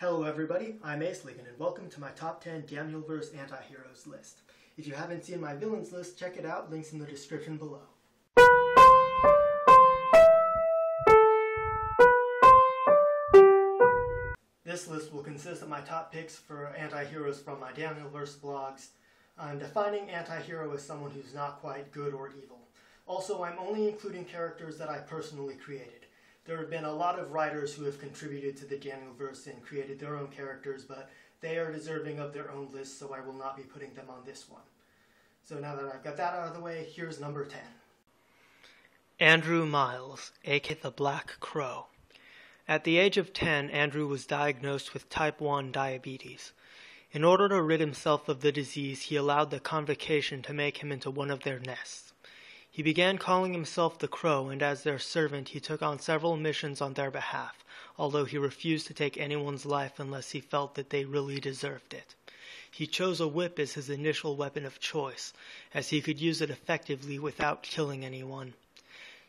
Hello everybody, I'm Acelegin and welcome to my top 10 Danielverse anti-heroes list. If you haven't seen my villains list, check it out, links in the description below. This list will consist of my top picks for anti-heroes from my Danielverse blogs. I'm defining anti-hero as someone who's not quite good or evil. Also, I'm only including characters that I personally created. There have been a lot of writers who have contributed to the Danielverse and created their own characters, but they are deserving of their own list, so I will not be putting them on this one. So now that I've got that out of the way, here's number 10. Andrew Miles, aka the Black Crow. At the age of 10, Andrew was diagnosed with type 1 diabetes. In order to rid himself of the disease, he allowed the Convocation to make him into one of their nests. He began calling himself the Crow, and as their servant he took on several missions on their behalf, although he refused to take anyone's life unless he felt that they really deserved it. He chose a whip as his initial weapon of choice, as he could use it effectively without killing anyone.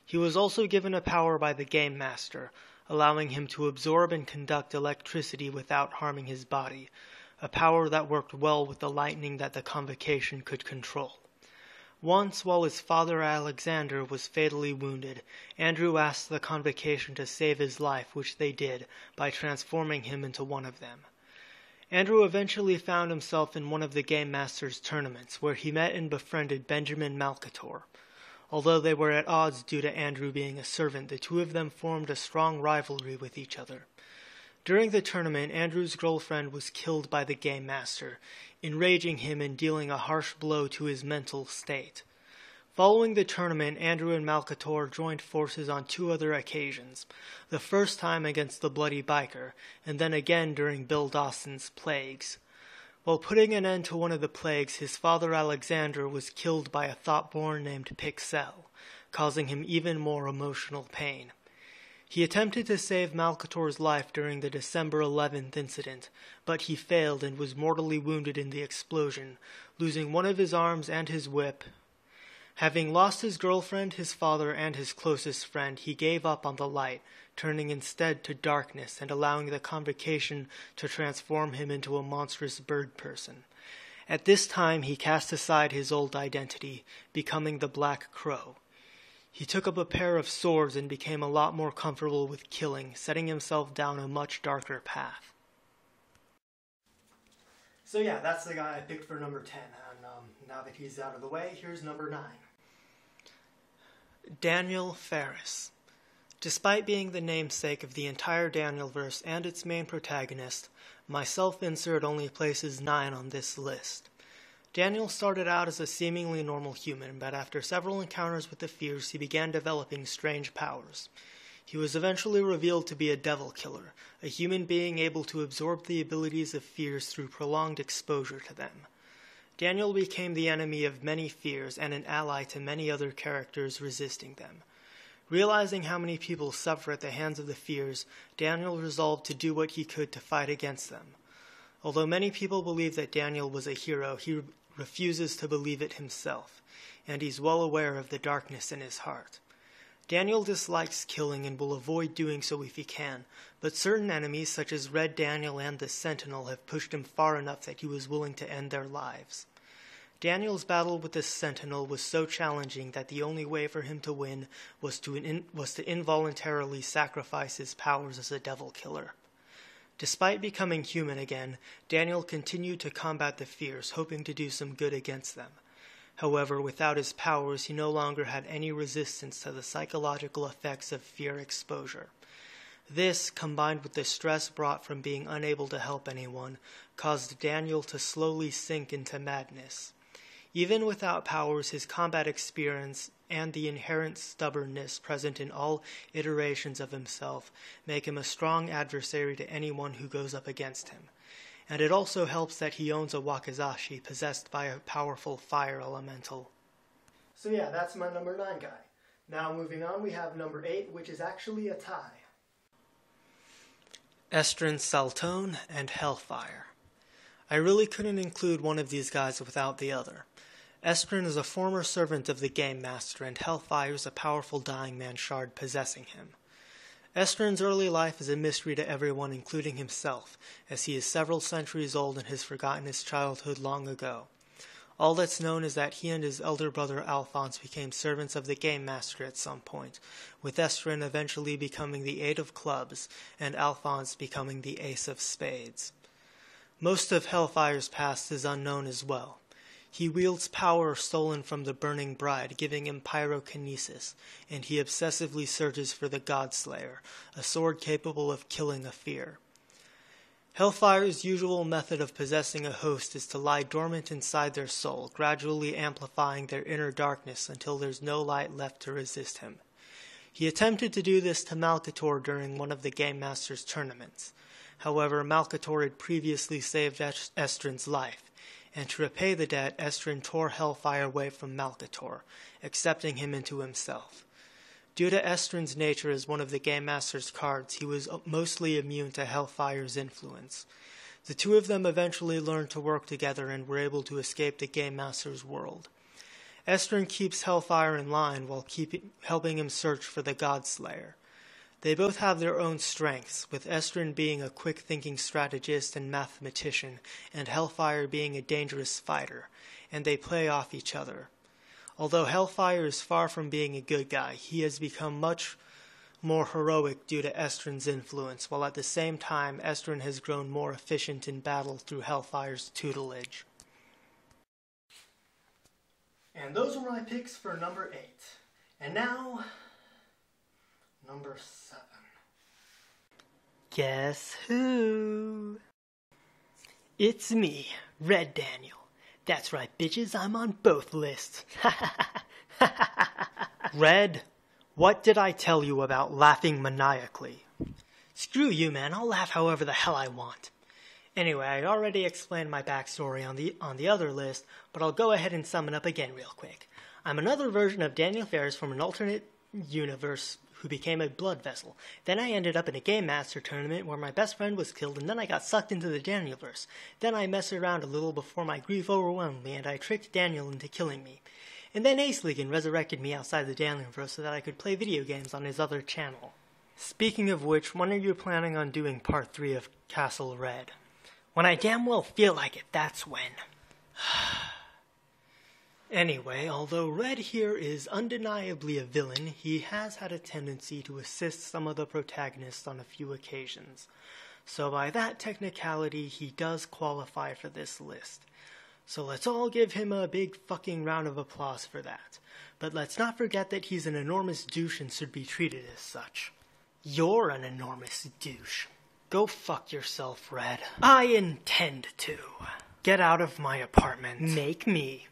He was also given a power by the Game Master, allowing him to absorb and conduct electricity without harming his body, a power that worked well with the lightning that the Convocation could control. Once, while his father Alexander was fatally wounded, Andrew asked the Convocation to save his life, which they did, by transforming him into one of them. Andrew eventually found himself in one of the Game Master's tournaments, where he met and befriended Benjamin Malcator. Although they were at odds due to Andrew being a servant, the two of them formed a strong rivalry with each other. During the tournament, Andrew's girlfriend was killed by the Game Master, enraging him and dealing a harsh blow to his mental state. Following the tournament, Andrew and Malcator joined forces on two other occasions, the first time against the Bloody Biker, and then again during Bill Dawson's plagues. While putting an end to one of the plagues, his father Alexander was killed by a Thoughtborn named Pixel, causing him even more emotional pain. He attempted to save Malcator's life during the December 11th incident, but he failed and was mortally wounded in the explosion, losing one of his arms and his whip. Having lost his girlfriend, his father, and his closest friend, he gave up on the light, turning instead to darkness and allowing the Convocation to transform him into a monstrous bird person. At this time, he cast aside his old identity, becoming the Black Crow. He took up a pair of swords and became a lot more comfortable with killing, setting himself down a much darker path. So yeah, that's the guy I picked for number 10, and now that he's out of the way, here's number 9. Daniel Ferris. Despite being the namesake of the entire Danielverse and its main protagonist, my self-insert only places 9 on this list. Daniel started out as a seemingly normal human, but after several encounters with the Fears, he began developing strange powers. He was eventually revealed to be a devil killer, a human being able to absorb the abilities of Fears through prolonged exposure to them. Daniel became the enemy of many Fears and an ally to many other characters resisting them. Realizing how many people suffer at the hands of the Fears, Daniel resolved to do what he could to fight against them. Although many people believe that Daniel was a hero, he refuses to believe it himself, and he's well aware of the darkness in his heart. Daniel dislikes killing and will avoid doing so if he can, but certain enemies such as Red Daniel and the Sentinel have pushed him far enough that he was willing to end their lives. Daniel's battle with the Sentinel was so challenging that the only way for him to win was to involuntarily sacrifice his powers as a devil killer. Despite becoming human again, Daniel continued to combat the Fears, hoping to do some good against them. However, without his powers, he no longer had any resistance to the psychological effects of fear exposure. This, combined with the stress brought from being unable to help anyone, caused Daniel to slowly sink into madness. Even without powers, his combat experience and the inherent stubbornness present in all iterations of himself make him a strong adversary to anyone who goes up against him. And it also helps that he owns a wakizashi possessed by a powerful fire elemental. So yeah, that's my number 9 guy. Now moving on, we have number 8, which is actually a tie. Estrin Saltone and Hellfire. I really couldn't include one of these guys without the other. Estrin is a former servant of the Game Master, and Hellfire is a powerful Dying Man shard possessing him. Estrin's early life is a mystery to everyone, including himself, as he is several centuries old and has forgotten his childhood long ago. All that's known is that he and his elder brother Alphonse became servants of the Game Master at some point, with Estrin eventually becoming the 8 of clubs and Alphonse becoming the ace of spades. Most of Hellfire's past is unknown as well. He wields power stolen from the Burning Bride, giving him pyrokinesis, and he obsessively searches for the Godslayer, a sword capable of killing a fear. Hellfire's usual method of possessing a host is to lie dormant inside their soul, gradually amplifying their inner darkness until there's no light left to resist him. He attempted to do this to Malcator during one of the Game Master's tournaments. However, Malcator had previously saved Estrin's life, and to repay the debt, Estrin tore Hellfire away from Malcator, accepting him into himself. Due to Estrin's nature as one of the Game Master's cards, he was mostly immune to Hellfire's influence. The two of them eventually learned to work together and were able to escape the Game Master's world. Estrin keeps Hellfire in line while helping him search for the Godslayer. They both have their own strengths, with Estrin being a quick-thinking strategist and mathematician, and Hellfire being a dangerous fighter, and they play off each other. Although Hellfire is far from being a good guy, he has become much more heroic due to Estrin's influence, while at the same time Estrin has grown more efficient in battle through Hellfire's tutelage. And those were my picks for number 8. And now, number 7. Guess who? It's me, Red Daniel. That's right, bitches, I'm on both lists. Red, what did I tell you about laughing maniacally? Screw you, man, I'll laugh however the hell I want. Anyway, I already explained my backstory on the other list, but I'll go ahead and sum it up again real quick. I'm another version of Daniel Ferris from an alternate universe who became a blood vessel. Then I ended up in a Game Master tournament where my best friend was killed, and then I got sucked into the Danielverse. Then I messed around a little before my grief overwhelmed me, and I tricked Daniel into killing me. And then Acelegin resurrected me outside the Danielverse so that I could play video games on his other channel. Speaking of which, when are you planning on doing part 3 of Castle Red? When I damn well feel like it, that's when. Anyway, although Red here is undeniably a villain, he has had a tendency to assist some of the protagonists on a few occasions. So by that technicality, he does qualify for this list. So let's all give him a big fucking round of applause for that. But let's not forget that he's an enormous douche and should be treated as such. You're an enormous douche. Go fuck yourself, Red. I intend to. Get out of my apartment. Make me.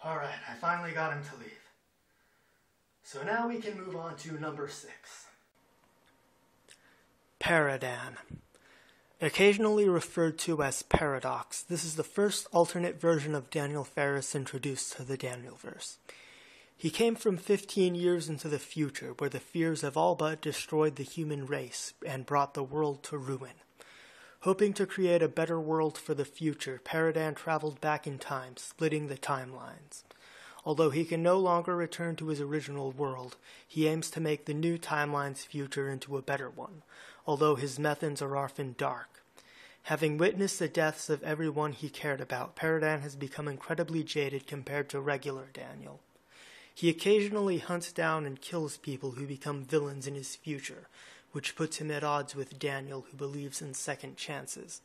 Alright, I finally got him to leave. So now we can move on to number 6. Paradan. Occasionally referred to as Paradox, this is the first alternate version of Daniel Ferris introduced to the Danielverse. He came from 15 years into the future, where the fears have all but destroyed the human race and brought the world to ruin. Hoping to create a better world for the future, Paradan traveled back in time, splitting the timelines. Although he can no longer return to his original world, he aims to make the new timeline's future into a better one, although his methods are often dark. Having witnessed the deaths of everyone he cared about, Paradan has become incredibly jaded compared to regular Daniel. He occasionally hunts down and kills people who become villains in his future, which puts him at odds with Daniel, who believes in second chances.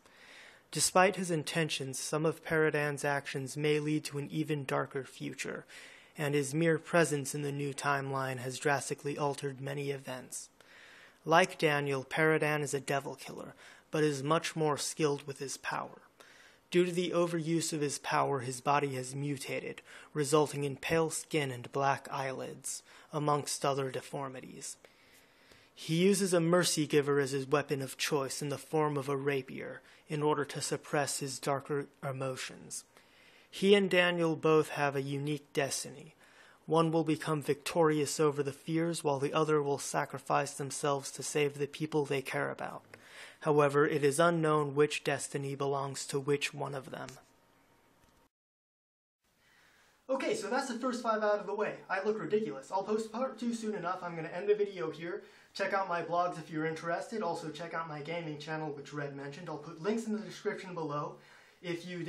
Despite his intentions, some of Paradan's actions may lead to an even darker future, and his mere presence in the new timeline has drastically altered many events. Like Daniel, Paradan is a devil killer, but is much more skilled with his power. Due to the overuse of his power, his body has mutated, resulting in pale skin and black eyelids, amongst other deformities. He uses a mercy giver as his weapon of choice in the form of a rapier in order to suppress his darker emotions. He and Daniel both have a unique destiny. One will become victorious over the fears, while the other will sacrifice themselves to save the people they care about. However, it is unknown which destiny belongs to which one of them. Okay, so that's the first 5 out of the way. I look ridiculous. I'll post part 2 soon enough. I'm going to end the video here. Check out my blogs if you're interested. Also check out my gaming channel, which Red mentioned. I'll put links in the description below. If you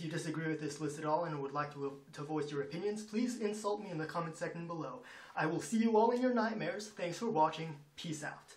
disagree with this list at all and would like to voice your opinions, please insult me in the comment section below. I will see you all in your nightmares. Thanks for watching. Peace out.